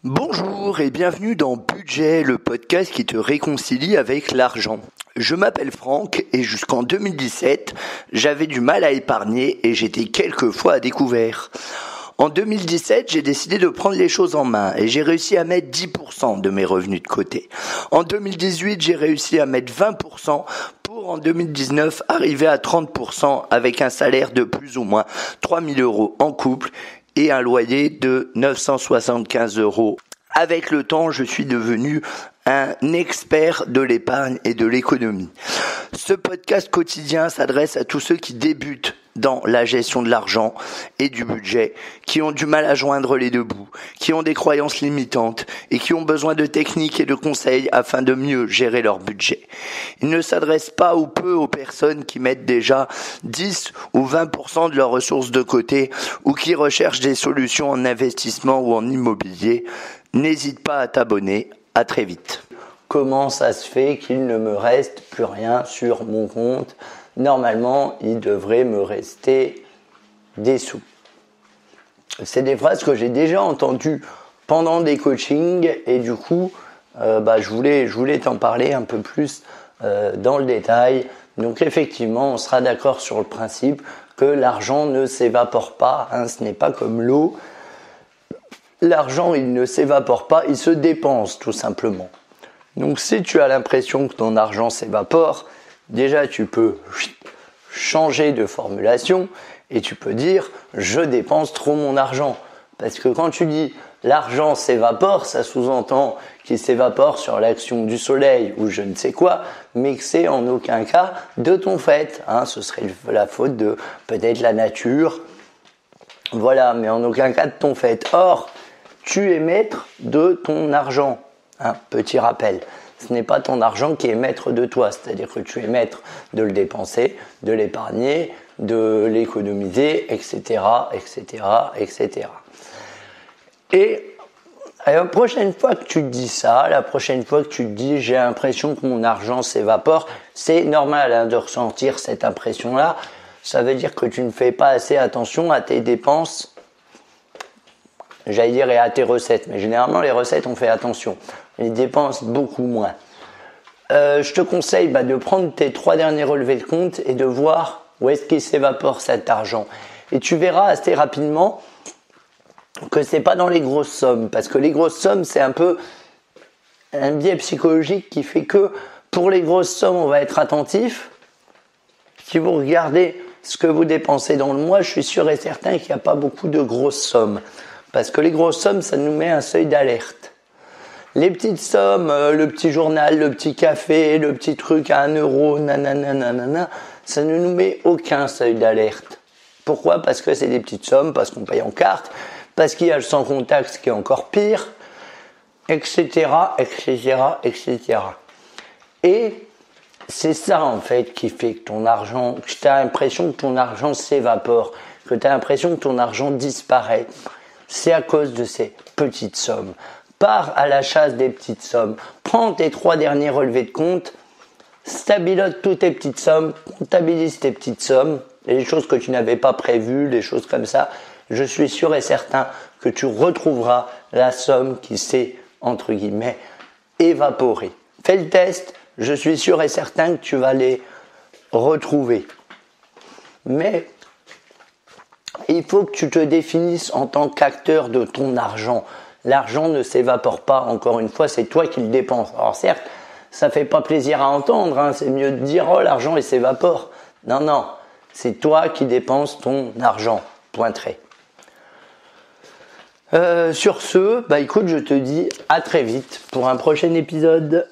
Bonjour et bienvenue dans Budget, le podcast qui te réconcilie avec l'argent. Je m'appelle Franck et jusqu'en 2017, j'avais du mal à épargner et j'étais quelquefois à découvert. En 2017, j'ai décidé de prendre les choses en main et j'ai réussi à mettre 10% de mes revenus de côté. En 2018, j'ai réussi à mettre 20% pour en 2019 arriver à 30% avec un salaire de plus ou moins 3 000 € en couple et un loyer de 975 €. Avec le temps, je suis devenu un expert de l'épargne et de l'économie. Ce podcast quotidien s'adresse à tous ceux qui débutent dans la gestion de l'argent et du budget, qui ont du mal à joindre les deux bouts, qui ont des croyances limitantes et qui ont besoin de techniques et de conseils afin de mieux gérer leur budget. Il ne s'adresse pas ou peu aux personnes qui mettent déjà 10 ou 20% de leurs ressources de côté ou qui recherchent des solutions en investissement ou en immobilier. N'hésite pas à t'abonner. À très vite. Comment ça se fait qu'il ne me reste plus rien sur mon compte ? Normalement, il devrait me rester des sous. C'est des phrases que j'ai déjà entendues pendant des coachings et du coup, je voulais t'en parler un peu plus dans le détail. Donc effectivement, on sera d'accord sur le principe que l'argent ne s'évapore pas, ce n'est pas comme l'eau. L'argent, il ne s'évapore pas, il se dépense tout simplement. Donc si tu as l'impression que ton argent s'évapore, déjà tu peux changer de formulation et tu peux dire « je dépense trop mon argent ». Parce que quand tu dis « l'argent s'évapore », ça sous-entend qu'il s'évapore sur l'action du soleil ou je ne sais quoi, mais que c'est en aucun cas de ton fait. Ce serait la faute de peut-être la nature, voilà, mais en aucun cas de ton fait. Or, tu es maître de ton argent. Petit rappel, ce n'est pas ton argent qui est maître de toi, c'est-à-dire que tu es maître de le dépenser, de l'épargner, de l'économiser, etc., etc., etc. Et la prochaine fois que tu te dis ça, la prochaine fois que tu te dis j'ai l'impression que mon argent s'évapore, c'est normal de ressentir cette impression-là. Ça veut dire que tu ne fais pas assez attention à tes dépenses, j'allais dire et à tes recettes, mais généralement les recettes on fait attention, les dépenses beaucoup moins. Je te conseille de prendre tes 3 derniers relevés de compte et de voir où est-ce qu'il s'évapore cet argent. Et tu verras assez rapidement que c'est pas dans les grosses sommes, parce que les grosses sommes c'est un peu un biais psychologique qui fait que pour les grosses sommes on va être attentif. Si vous regardez ce que vous dépensez dans le mois, je suis sûr et certain qu'il n'y a pas beaucoup de grosses sommes. Parce que les grosses sommes, ça nous met un seuil d'alerte. Les petites sommes, le petit journal, le petit café, le petit truc à 1 €, nanana, ça ne nous met aucun seuil d'alerte. Pourquoi ? Parce que c'est des petites sommes, parce qu'on paye en carte, parce qu'il y a le sans contact, ce qui est encore pire, etc., etc., etc. Et c'est ça en fait qui fait que ton argent, que tu as l'impression que ton argent s'évapore, que tu as l'impression que ton argent disparaît. C'est à cause de ces petites sommes. Pars à la chasse des petites sommes. Prends tes 3 derniers relevés de compte, stabilote toutes tes petites sommes, comptabilise tes petites sommes, les choses que tu n'avais pas prévues, des choses comme ça. Je suis sûr et certain que tu retrouveras la somme qui s'est, entre guillemets, évaporée. Fais le test, je suis sûr et certain que tu vas les retrouver. Mais il faut que tu te définisses en tant qu'acteur de ton argent. L'argent ne s'évapore pas, encore une fois, c'est toi qui le dépenses. Alors certes, ça fait pas plaisir à entendre, c'est mieux de dire « oh, l'argent il s'évapore ». Non, c'est toi qui dépenses ton argent, point trait. Sur ce, écoute, je te dis à très vite pour un prochain épisode.